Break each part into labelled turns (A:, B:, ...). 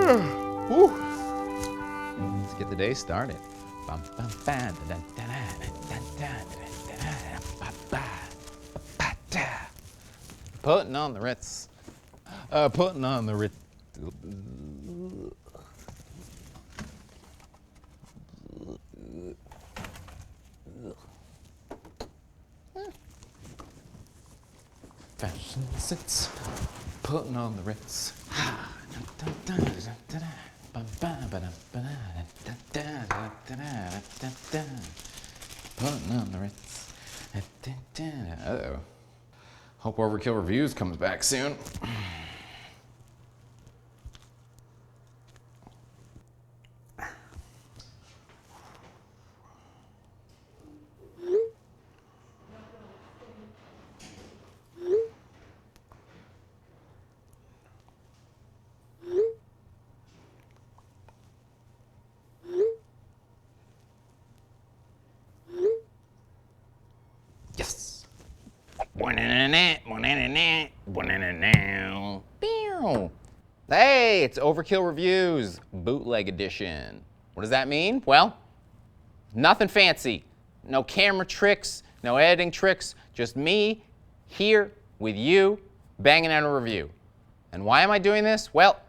A: Woo. Let's get the day started. Putting on the Ritz. Putting on the Ritz. Fashion sense. Putting on the Ritz. Putting on the Ritz. Uh-oh. Hope Overkill Reviews comes back soon. Yes. Hey, it's Overkill Reviews, Bootleg Edition. What does that mean? Well, nothing fancy. No camera tricks, no editing tricks, just me here with you banging out a review. And why am I doing this? Well,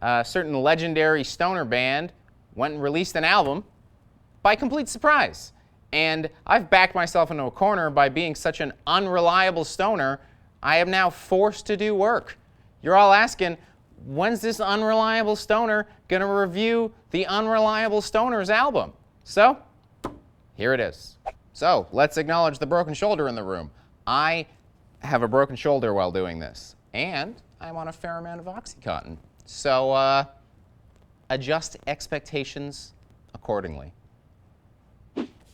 A: a certain legendary stoner band went and released an album by complete surprise. And I've backed myself into a corner by being such an unreliable stoner, I am now forced to do work. You're all asking, when's this unreliable stoner gonna review the Unreliable Stoner's album? So, here it is. So, let's acknowledge the broken shoulder in the room. I have a broken shoulder while doing this, and I'm on a fair amount of Oxycontin. So, adjust expectations accordingly.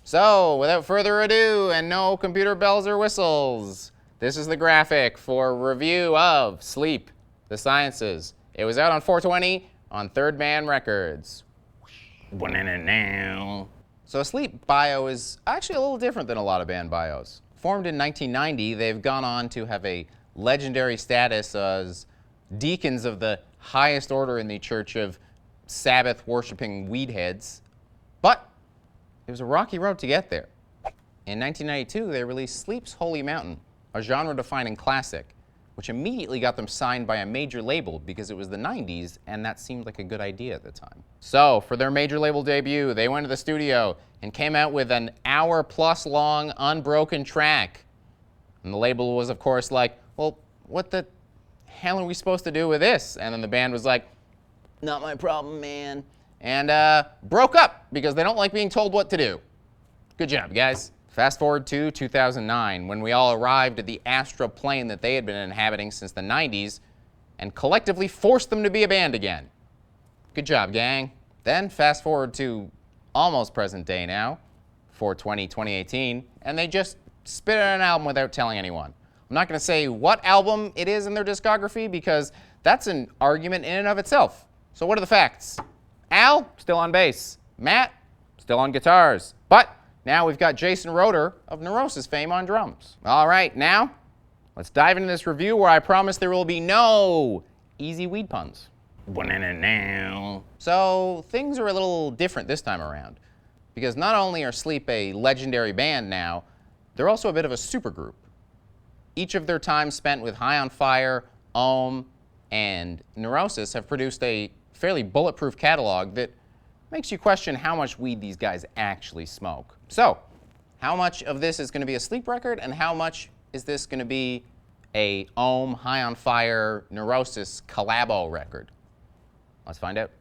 A: So, without further ado, and no computer bells or whistles, this is the graphic for review of Sleep, The Sciences. It was out on 420 on Third Man Records. So a Sleep bio is actually a little different than a lot of band bios. Formed in 1990, they've gone on to have a legendary status as deacons of the highest order in the Church of Sabbath-worshipping weedheads. But it was a rocky road to get there. In 1992, they released Sleep's Holy Mountain, a genre-defining classic, which immediately got them signed by a major label because it was the 90s and that seemed like a good idea at the time. So, for their major label debut, they went to the studio and came out with an hour-plus long unbroken track. And the label was, of course, like, well, what the hell are we supposed to do with this? And then the band was like, not my problem, man. And broke up because they don't like being told what to do. Good job, guys. Fast forward to 2009, when we all arrived at the astral plane that they had been inhabiting since the 90s and collectively forced them to be a band again. Good job, gang. Then fast forward to almost present day now, 4/20/2018, and they just spit out an album without telling anyone. I'm not going to say what album it is in their discography because that's an argument in and of itself. So what are the facts? Al, still on bass. Matt, still on guitars. But now we've got Jason Roeder of Neurosis fame on drums. All right, now let's dive into this review where I promise there will be no easy weed puns. So things are a little different this time around because not only are Sleep a legendary band now, they're also a bit of a supergroup. Each of their time spent with High on Fire, Ohm, and Neurosis have produced a fairly bulletproof catalog that makes you question how much weed these guys actually smoke. So, how much of this is going to be a Sleep record, and how much is this going to be a Ohm, High on Fire, Neurosis collabo record? Let's find out.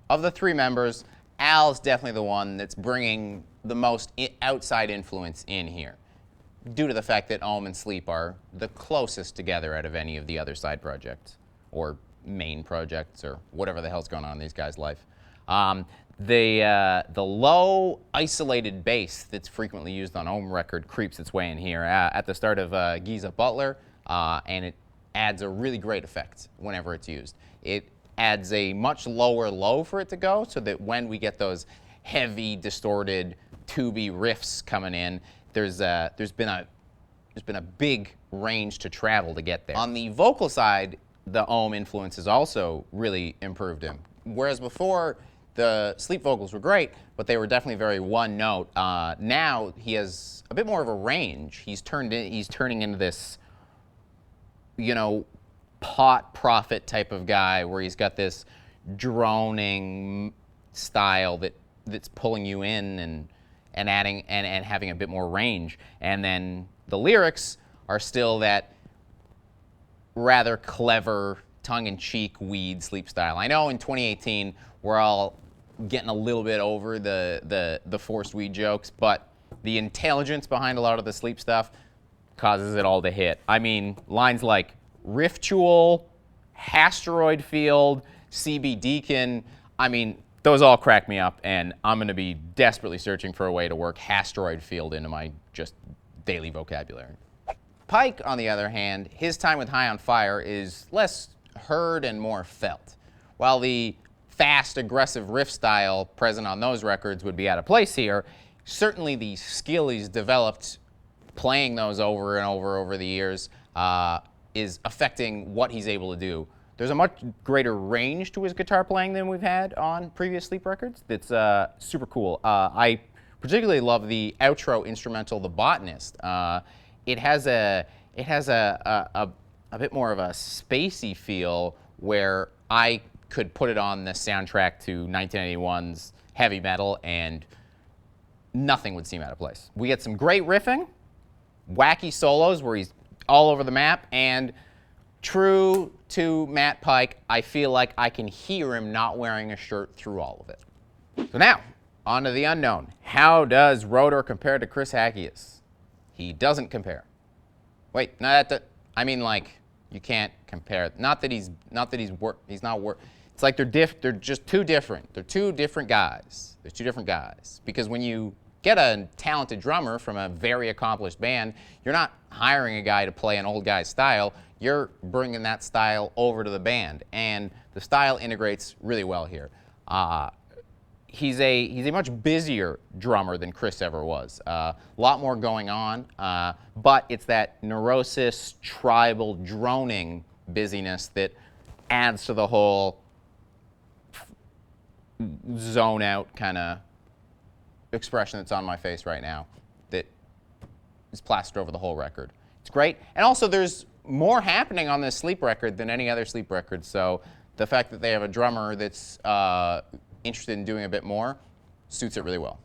A: Of the three members, Al's definitely the one that's bringing the most outside influence in here, due to the fact that Ohm and Sleep are the closest together out of any of the other side projects, or main projects, or whatever the hell's going on in these guys' life. The low, isolated bass that's frequently used on Ohm record creeps its way in here at the start of Giza Butler, and it adds a really great effect whenever it's used. It adds a much lower low for it to go, so that when we get those heavy, distorted, tubey riffs coming in, there's been a big range to travel to get there. On the vocal side, the ohm influence has also really improved him. Whereas before, the sleep vocals were great, but they were definitely very one note. Now he has a bit more of a range. He's turning into this, you know, pot prophet type of guy where he's got this droning style that's pulling you in and adding and having a bit more range. And then the lyrics are still that rather clever, tongue-in-cheek weed sleep style. I know in 2018 we're all getting a little bit over the forced weed jokes, but the intelligence behind a lot of the sleep stuff causes it all to hit. I mean, lines like Riftual, Asteroid Field, CB Deacon, I mean, those all crack me up, and I'm going to be desperately searching for a way to work Asteroid Field into my just daily vocabulary. Pike, on the other hand, his time with High on Fire is less heard and more felt. While the fast, aggressive riff style present on those records would be out of place here, certainly the skill he's developed playing those over and over the years is affecting what he's able to do. There's a much greater range to his guitar playing than we've had on previous Sleep records. That's super cool. I particularly love the outro instrumental, The Botanist. It has a bit more of a spacey feel where I could put it on the soundtrack to 1981's heavy metal and nothing would seem out of place. We get some great riffing, wacky solos where he's all over the map, and true to Matt Pike, I feel like I can hear him not wearing a shirt through all of it. So now, on to the unknown. How does Rotor compare to Chris Hackius? He doesn't compare. Wait, no, I mean, like, you can't compare. Not that he's not. It's like they're just too different. They're two different guys. They're two different guys. Because when you get a talented drummer from a very accomplished band, you're not hiring a guy to play an old guy's style. You're bringing that style over to the band, and the style integrates really well here. He's a much busier drummer than Chris ever was. A lot more going on, but it's that neurosis, tribal, droning busyness that adds to the whole zone out kind of expression that's on my face right now that is plastered over the whole record. It's great. And also there's more happening on this Sleep record than any other Sleep record, so the fact that they have a drummer that's interested in doing a bit more suits it really well.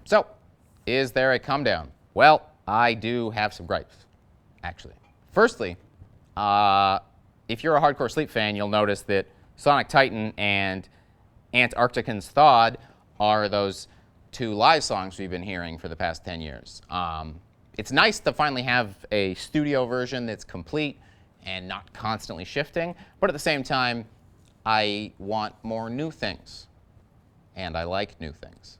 A: So, is there a come down? Well, I do have some gripes, actually. Firstly, if you're a hardcore Sleep fan, you'll notice that Sonic Titan and Antarctican's Thawed are those two live songs we've been hearing for the past 10 years. It's nice to finally have a studio version that's complete and not constantly shifting, but at the same time, I want more new things, and I like new things.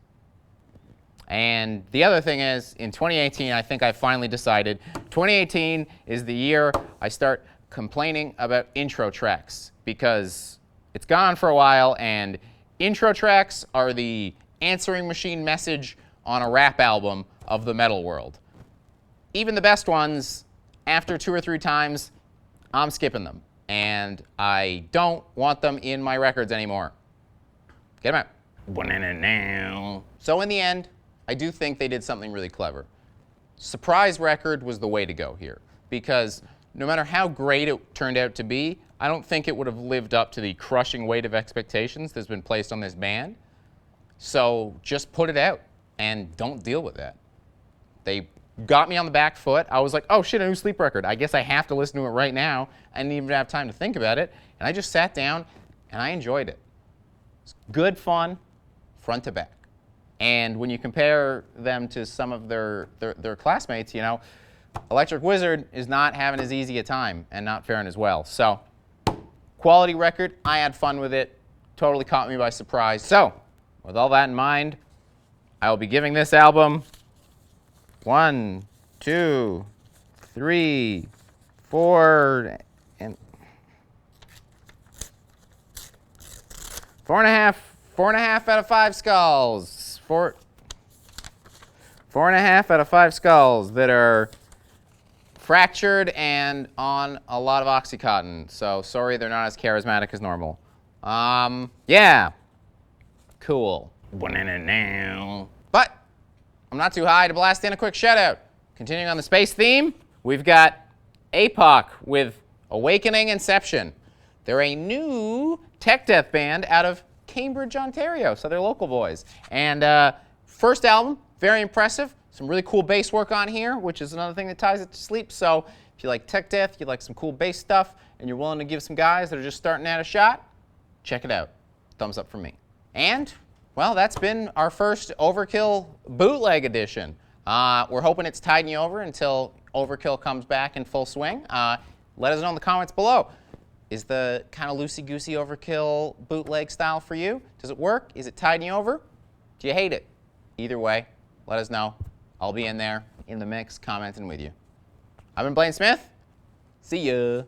A: And the other thing is, in 2018, I think I finally decided 2018 is the year I start complaining about intro tracks, because it's gone on for a while, and intro tracks are the answering machine message on a rap album of the metal world. Even the best ones, after 2 or 3 times, I'm skipping them. And I don't want them in my records anymore. Get them out. So in the end, I do think they did something really clever. Surprise record was the way to go here, because no matter how great it turned out to be, I don't think it would have lived up to the crushing weight of expectations that's been placed on this band. So just put it out and don't deal with that. They got me on the back foot. I was like, oh shit, a new Sleep record. I guess I have to listen to it right now. I didn't even have time to think about it. And I just sat down and I enjoyed it. It's good fun, front to back. And when you compare them to some of their classmates, you know, Electric Wizard is not having as easy a time and not faring as well. So, quality record. I had fun with it. Totally caught me by surprise. So, with all that in mind, I will be giving this album 1, 2, 3, 4, and 4.5 out of 5 skulls. 4.5 out of 5 skulls that are fractured and on a lot of Oxycontin. So sorry they're not as charismatic as normal. Yeah. Cool. But I'm not too high to blast in a quick shout out. Continuing on the space theme, we've got APOC with Awakening Inception. They're a new tech death band out of Cambridge, Ontario, so they're local boys. And first album, very impressive. Some really cool bass work on here, which is another thing that ties it to sleep. So if you like tech death, you like some cool bass stuff, and you're willing to give some guys that are just starting out a shot, check it out. Thumbs up from me. And, well, that's been our first Overkill Bootleg edition. We're hoping it's tiding you over until Overkill comes back in full swing. Let us know in the comments below. Is the kind of loosey-goosey Overkill bootleg style for you? Does it work? Is it tiding you over? Do you hate it? Either way, let us know. I'll be in there, in the mix, commenting with you. I've been Blayne Smith. See ya.